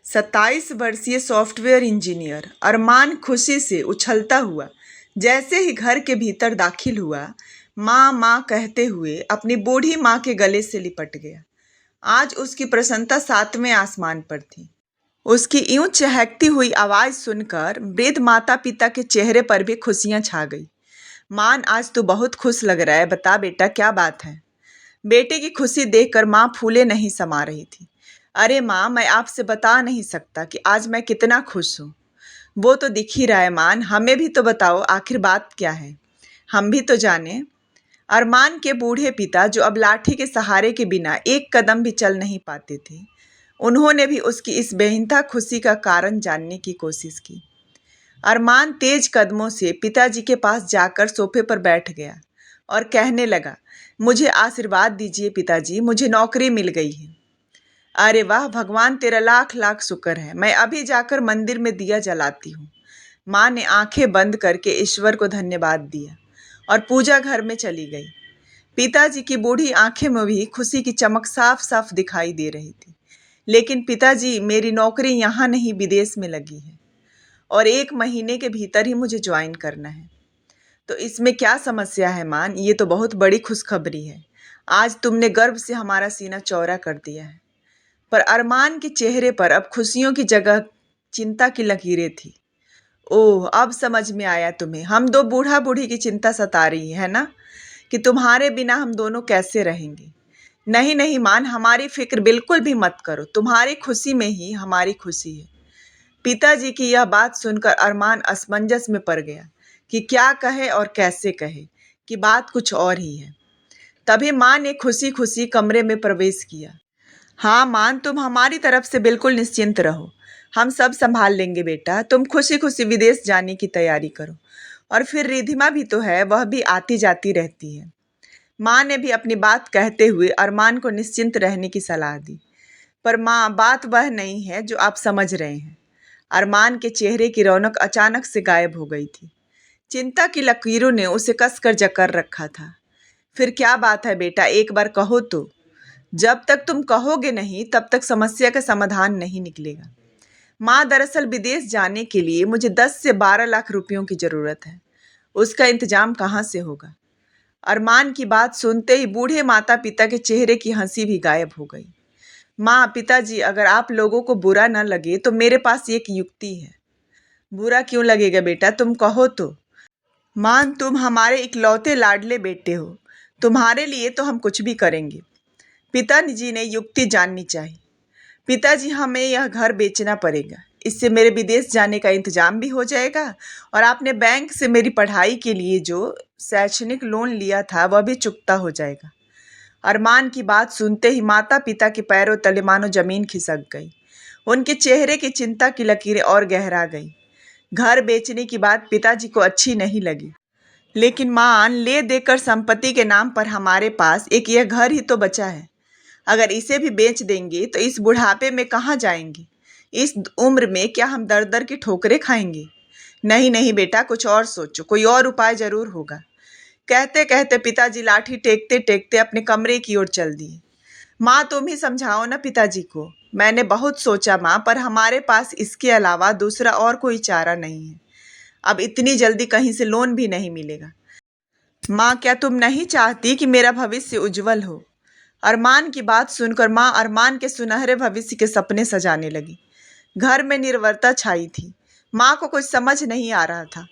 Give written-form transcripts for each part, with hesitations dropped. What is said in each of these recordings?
27 वर्षीय software engineer अरमान खुशी से उछलता हुआ जैसे ही घर के भीतर दाखिल हुआ, माँ माँ कहते हुए अपनी बूढ़ी माँ के गले से लिपट गया। आज उसकी प्रसन्नता सातवें आसमान पर थी। उसकी यूं चहकती हुई आवाज सुनकर वृद्ध माता पिता के चेहरे पर भी खुशियां छा गई। मान, आज तो बहुत खुश लग रहा है, बता बेटा क्या बात है। बेटे की खुशी देखकर माँ फूले नहीं समा रही थी। अरे माँ, मैं आपसे बता नहीं सकता कि आज मैं कितना खुश हूँ। वो तो दिख ही रहा है मान, हमें भी तो बताओ आखिर बात क्या है, हम भी तो जाने। अरमान के बूढ़े पिता, जो अब लाठी के सहारे के बिना एक कदम भी चल नहीं पाते थे, उन्होंने भी उसकी इस बेहिंता खुशी का कारण जानने की कोशिश की। अरमान तेज कदमों से पिताजी के पास जाकर सोफे पर बैठ गया और कहने लगा, मुझे आशीर्वाद दीजिए पिताजी, मुझे नौकरी मिल गई है। अरे वाह, भगवान तेरा लाख लाख शुक्र है, मैं अभी जाकर मंदिर में दिया जलाती हूँ। माँ ने आंखें बंद करके ईश्वर को धन्यवाद दिया और पूजा घर में चली गई। पिताजी की बूढ़ी आंखें में भी खुशी की चमक साफ साफ दिखाई दे रही थी। लेकिन पिताजी, मेरी नौकरी यहाँ नहीं विदेश में लगी है और 1 महीने के भीतर ही मुझे ज्वाइन करना है। तो इसमें क्या समस्या है मान, ये तो बहुत बड़ी खुशखबरी है। आज तुमने गर्व से हमारा सीना चौड़ा कर दिया है। पर अरमान के चेहरे पर अब खुशियों की जगह चिंता की लकीरें थी। ओह, अब समझ में आया तुम्हें, हम दो बूढ़ा बूढ़ी की चिंता सता रही है ना, कि तुम्हारे बिना हम दोनों कैसे रहेंगे। नहीं नहीं मान, हमारी फिक्र बिल्कुल भी मत करो, तुम्हारी खुशी में ही हमारी खुशी है। पिताजी की यह बात सुनकर अरमान असमंजस में पड़ गया कि क्या कहे और कैसे कहे, कि बात कुछ और ही है। तभी माँ ने खुशी खुशी कमरे में प्रवेश किया। हाँ मान, तुम हमारी तरफ से बिल्कुल निश्चिंत रहो, हम सब संभाल लेंगे बेटा, तुम खुशी खुशी विदेश जाने की तैयारी करो। और फिर रिधिमा भी तो है, वह भी आती जाती रहती है। माँ ने भी अपनी बात कहते हुए अरमान को निश्चिंत रहने की सलाह दी। पर माँ, बात वह नहीं है जो आप समझ रहे हैं। अरमान के चेहरे की रौनक अचानक से गायब हो गई थी। चिंता की लकीरों ने उसे कसकर जकड़ रखा था। फिर क्या बात है बेटा, एक बार कहो तो। जब तक तुम कहोगे नहीं तब तक समस्या का समाधान नहीं निकलेगा। माँ, दरअसल विदेश जाने के लिए मुझे 10 से 12 लाख रुपयों की जरूरत है। उसका इंतजाम कहाँ से होगा। अरमान की बात सुनते ही बूढ़े माता पिता के चेहरे की हंसी भी गायब हो गई। माँ, पिताजी, अगर आप लोगों को बुरा न लगे तो मेरे पास एक युक्ति है। बुरा क्यों लगेगा बेटा, तुम कहो तो। मान, तुम हमारे इकलौते लाडले बेटे हो, तुम्हारे लिए तो हम कुछ भी करेंगे। पिताजी ने युक्ति जाननी चाहिए। पिताजी, हमें यह घर बेचना पड़ेगा, इससे मेरे विदेश जाने का इंतजाम भी हो जाएगा और आपने बैंक से मेरी पढ़ाई के लिए जो शैक्षणिक लोन लिया था वह भी चुकता हो जाएगा। अरमान की बात सुनते ही माता पिता के पैरों तले मानो जमीन खिसक गई। उनके चेहरे की चिंता की लकीरें और गहरा गई। घर बेचने की बात पिताजी को अच्छी नहीं लगी। लेकिन मान, ले देकर संपत्ति के नाम पर हमारे पास एक यह घर ही तो बचा है। अगर इसे भी बेच देंगे तो इस बुढ़ापे में कहाँ जाएंगे। इस उम्र में क्या हम दर दर की ठोकरें खाएंगे। नहीं नहीं बेटा, कुछ और सोचो, कोई और उपाय जरूर होगा। कहते कहते पिताजी लाठी टेकते टेकते अपने कमरे की ओर चल दिए। माँ, तुम ही समझाओ ना पिताजी को। मैंने बहुत सोचा माँ, पर हमारे पास इसके अलावा दूसरा और कोई चारा नहीं है। अब इतनी जल्दी कहीं से लोन भी नहीं मिलेगा। माँ, क्या तुम नहीं चाहती कि मेरा भविष्य उज्जवल हो। अरमान की बात सुनकर माँ अरमान के सुनहरे भविष्य के सपने सजाने लगी। घर में निर्वरता छाई थी। माँ को कुछ समझ नहीं आ रहा था।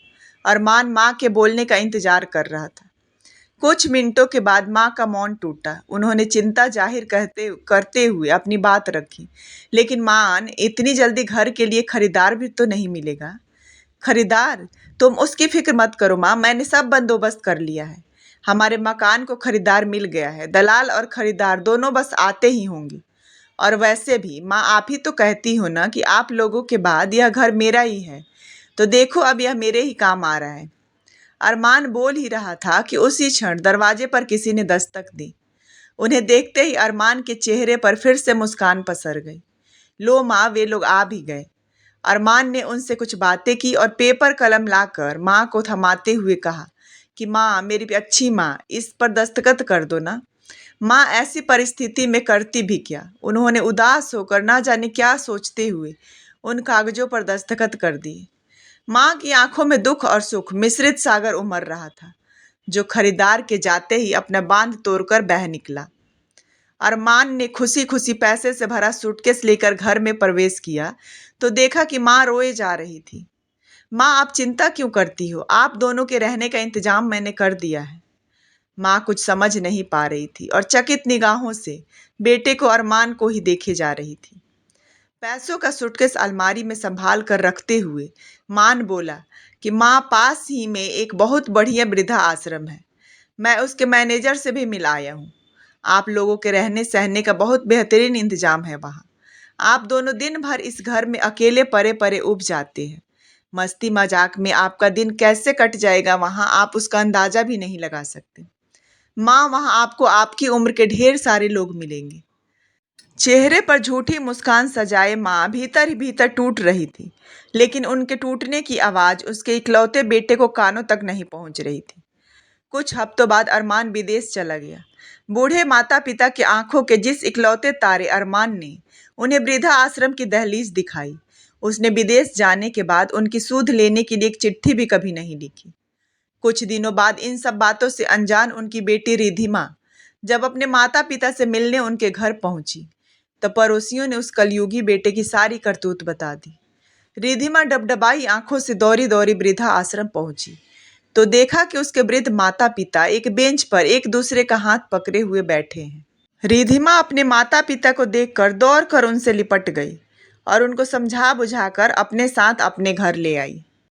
अरमान माँ के बोलने का इंतजार कर रहा था। कुछ मिनटों के बाद माँ का मौन टूटा। उन्होंने चिंता जाहिर करते हुए अपनी बात रखी। लेकिन मान, इतनी जल्दी घर के लिए खरीदार भी तो नहीं मिलेगा। खरीदार? तुम उसकी फिक्र मत करो माँ, मैंने सब बंदोबस्त कर लिया है। हमारे मकान को खरीदार मिल गया है। दलाल और खरीदार दोनों बस आते ही होंगे। और वैसे भी माँ, आप ही तो कहती हो ना कि आप लोगों के बाद यह घर मेरा ही है, तो देखो अब यह मेरे ही काम आ रहा है। अरमान बोल ही रहा था कि उसी क्षण दरवाजे पर किसी ने दस्तक दी। उन्हें देखते ही अरमान के चेहरे पर फिर से मुस्कान पसर गई। लो माँ, वे लोग आ भी गए। अरमान ने उनसे कुछ बातें की और पेपर कलम लाकर माँ को थमाते हुए कहा कि माँ, मेरी अच्छी माँ, इस पर दस्तखत कर दो ना। माँ ऐसी परिस्थिति में करती भी क्या। उन्होंने उदास होकर ना जाने क्या सोचते हुए उन कागजों पर दस्तखत कर दिए। माँ की आंखों में दुख और सुख मिश्रित सागर उमड़ रहा था, जो खरीदार के जाते ही अपना बांध तोड़कर बह निकला। अरमान ने खुशी खुशी पैसे से भरा सूटकेस लेकर घर में प्रवेश किया तो देखा कि माँ रोए जा रही थी। माँ, आप चिंता क्यों करती हो? आप दोनों के रहने का इंतजाम मैंने कर दिया है। माँ कुछ समझ नहीं पा रही थी और चकित निगाहों से बेटे को अरमान को ही देखे जा रही थी। पैसों का सूटकेस अलमारी में संभाल कर रखते हुए मान बोला कि माँ, पास ही में एक बहुत बढ़िया वृद्धा आश्रम है। मैं उसके मैनेजर से भी मिल आया हूँ। आप लोगों के रहने सहने का बहुत बेहतरीन इंतजाम है वहाँ। आप दोनों दिन भर इस घर में अकेले परे परे उब जाते हैं। मस्ती मजाक में आपका दिन कैसे कट जाएगा वहाँ आप उसका अंदाजा भी नहीं लगा सकते। माँ, वहाँ आपको आपकी उम्र के ढेर सारे लोग मिलेंगे। चेहरे पर झूठी मुस्कान सजाए माँ भीतर ही भीतर टूट रही थी, लेकिन उनके टूटने की आवाज उसके इकलौते बेटे को कानों तक नहीं पहुंच रही थी। कुछ हफ्तों बाद अरमान विदेश चला गया। बूढ़े माता पिता की आंखों के जिस इकलौते तारे अरमान ने उन्हें वृद्धा आश्रम की दहलीज दिखाई, उसने विदेश जाने के बाद उनकी सूध लेने के लिए एक चिट्ठी भी कभी नहीं लिखी। कुछ दिनों बाद इन सब बातों से अनजान उनकी बेटी रिधिमा जब अपने माता पिता से मिलने उनके घर पहुंची, तो पड़ोसियों ने उस कलयुगी बेटे की सारी करतूत बता दी। रिधिमा डबडबाई आंखों से दौड़ी दौड़ी वृद्धा आश्रम पहुंची तो देखा कि उसके वृद्ध माता पिता एक बेंच पर एक दूसरे का हाथ पकड़े हुए बैठे हैं। रिधिमा अपने माता पिता को देखकर दौड़कर उनसे लिपट गई और उनको समझा बुझाकर अपने साथ अपने घर ले आई।